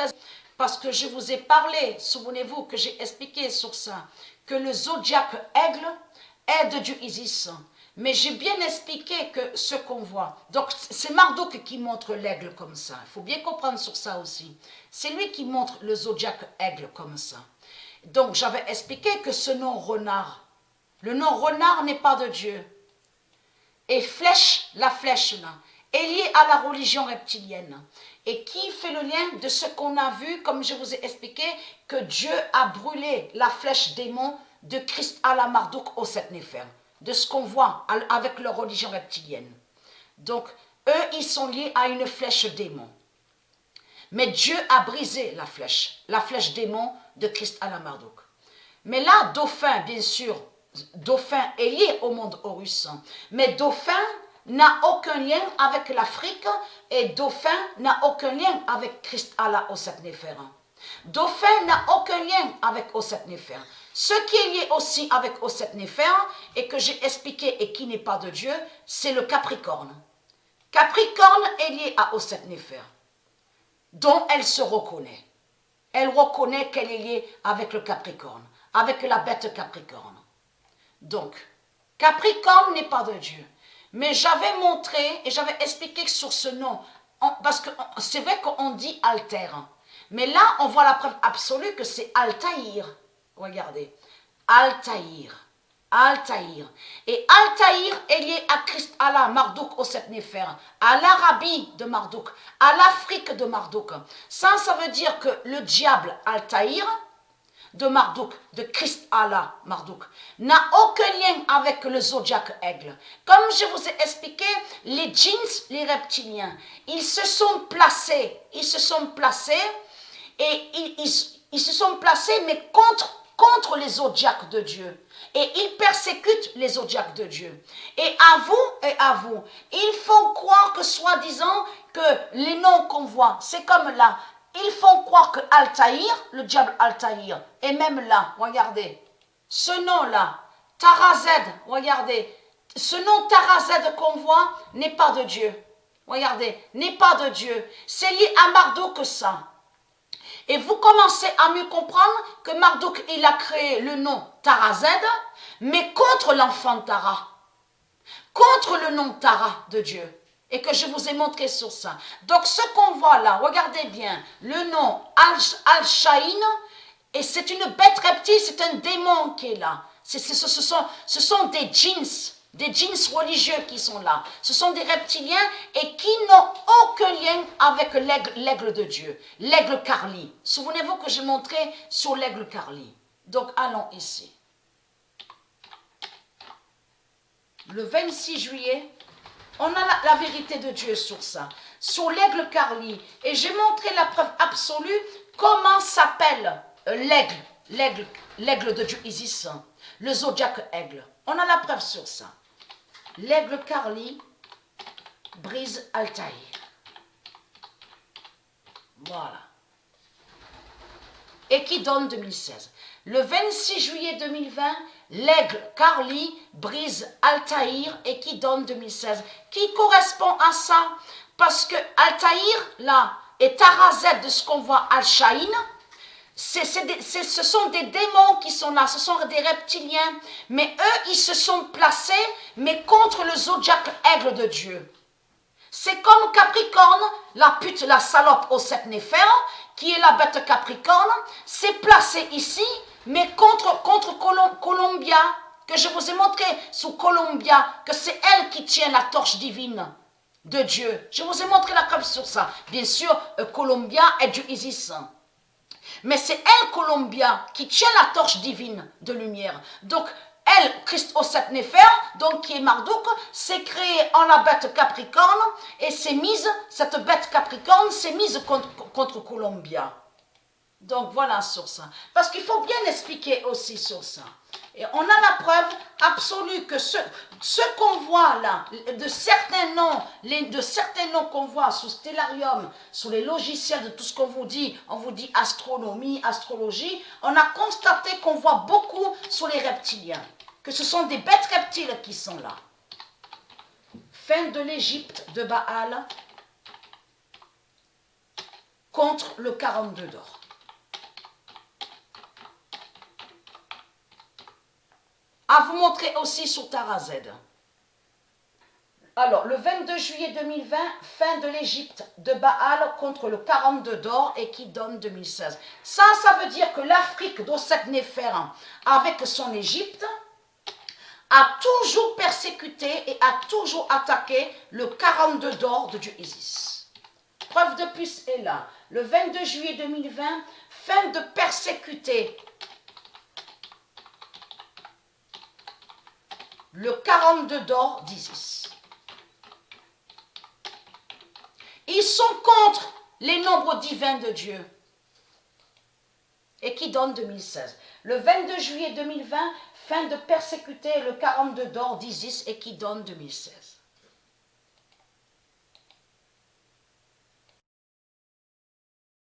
très... Parce que je vous ai parlé, souvenez-vous que j'ai expliqué sur ça, que le zodiaque aigle est de Dieu Isis. Mais j'ai bien expliqué que ce qu'on voit, donc c'est Marduk qui montre l'aigle comme ça. Il faut bien comprendre sur ça aussi. C'est lui qui montre le zodiaque aigle comme ça. Donc j'avais expliqué que ce nom renard, le nom renard n'est pas de Dieu. Et flèche, la flèche là, est liée à la religion reptilienne. Et qui fait le lien de ce qu'on a vu, comme je vous ai expliqué, que Dieu a brûlé la flèche démon de Christ à la Marduk au sept Néphers. De ce qu'on voit avec leur religion reptilienne. Donc, eux, ils sont liés à une flèche démon. Mais Dieu a brisé la flèche démon de Christ à la Marduk. Mais là, Dauphin, bien sûr, Dauphin est lié au monde Horus. Mais Dauphin n'a aucun lien avec l'Afrique et Dauphin n'a aucun lien avec Christ Allah au sept Néphers. Dauphin n'a aucun lien avec Osset Néfer. Ce qui est lié aussi avec Osset Néfer et que j'ai expliqué et qui n'est pas de Dieu, c'est le Capricorne. Capricorne est lié à Osset Néfer, dont elle se reconnaît. Elle reconnaît qu'elle est liée avec le Capricorne, avec la bête Capricorne. Donc, Capricorne n'est pas de Dieu. Mais j'avais montré et j'avais expliqué que sur ce nom, parce que c'est vrai qu'on dit Alter, mais là, on voit la preuve absolue que c'est Altaïr. Regardez. Altaïr. Altaïr. Et Altaïr est lié à Christ Allah, Marduk au sept Néfer, à l'Arabie de Marduk, à l'Afrique de Marduk. Ça veut dire que le diable Altaïr de Marduk, de Christ Allah, Marduk, n'a aucun lien avec le zodiaque aigle. Comme je vous ai expliqué, les djinns, les reptiliens, ils se sont placés et ils se sont placés, mais contre les zodiaques de Dieu. Et ils persécutent les zodiaques de Dieu. Et à vous, ils font croire que soi-disant que les noms qu'on voit, c'est comme là. Ils font croire que Altaïr, le diable Altaïr, et même là, regardez, ce nom-là, Tarazed, regardez, ce nom Tarazed qu'on voit n'est pas de Dieu. Regardez, n'est pas de Dieu. C'est lié à Marduk que ça. Et vous commencez à mieux comprendre que Marduk, il a créé le nom Tarazed, mais contre l'enfant Tara. Contre le nom Tara de Dieu. Et que je vous ai montré sur ça. Donc ce qu'on voit là, regardez bien, le nom Al-Shahin, et c'est une bête reptile, c'est un démon qui est là. Ce sont des djinns religieux qui sont là. Ce sont des reptiliens et qui n'ont aucun lien avec l'aigle de Dieu, l'aigle Karli. Souvenez-vous que j'ai montré sur l'aigle Karli. Donc allons ici. Le 26 juillet, on a la vérité de Dieu sur ça, sur l'aigle Karli. Et j'ai montré la preuve absolue comment s'appelle l'aigle de Dieu Isis, le zodiaque aigle. On a la preuve sur ça. L'aigle Karli brise Altaïr. Voilà. Et qui donne 2016. Le 26 juillet 2020, l'aigle Karli brise Altaïr et qui donne 2016. Qui correspond à ça? Parce que Altaïr, là, et Tarazed de ce qu'on voit Al-Shahin, ce sont des démons qui sont là, ce sont des reptiliens. Mais eux, ils se sont placés, mais contre le zodiaque aigle de Dieu. C'est comme Capricorne, la pute, la salope au sept Néphers, qui est la bête Capricorne, s'est placée ici, mais contre Columbia, que je vous ai montré sous Columbia, que c'est elle qui tient la torche divine de Dieu. Je vous ai montré la preuve sur ça. Bien sûr, Columbia est Dieu Isis. Mais c'est elle, Columbia, qui tient la torche divine de lumière. Donc, elle, Christ au sept Néphers, donc qui est Marduk, s'est créée en la bête Capricorne et s'est mise, cette bête Capricorne s'est mise contre Columbia. Donc voilà sur ça. Parce qu'il faut bien expliquer aussi sur ça. Et on a la preuve absolue que ce qu'on voit là, de certains noms qu'on voit sous Stellarium, sous les logiciels de tout ce qu'on vous dit, on vous dit astronomie, astrologie, on a constaté qu'on voit beaucoup sur les reptiliens, que ce sont des bêtes reptiles qui sont là. Fin de l'Égypte de Baal. contre le 42 d'or. À vous montrer aussi sur Tarazed. Alors, le 22 juillet 2020, fin de l'Égypte de Baal contre le 42 d'or et qui donne 2016. Ça veut dire que l'Afrique d'Osset Néfer, avec son Égypte, a toujours persécuté et a toujours attaqué le 42 d'or de Dieu Isis. Preuve de plus est là. Le 22 juillet 2020, fin de persécuter le 42 d'or d'Isis. Ils sont contre les nombres divins de Dieu et qui donne 2016. Le 22 juillet 2020, fin de persécuter le 42 d'or d'Isis et qui donne 2016.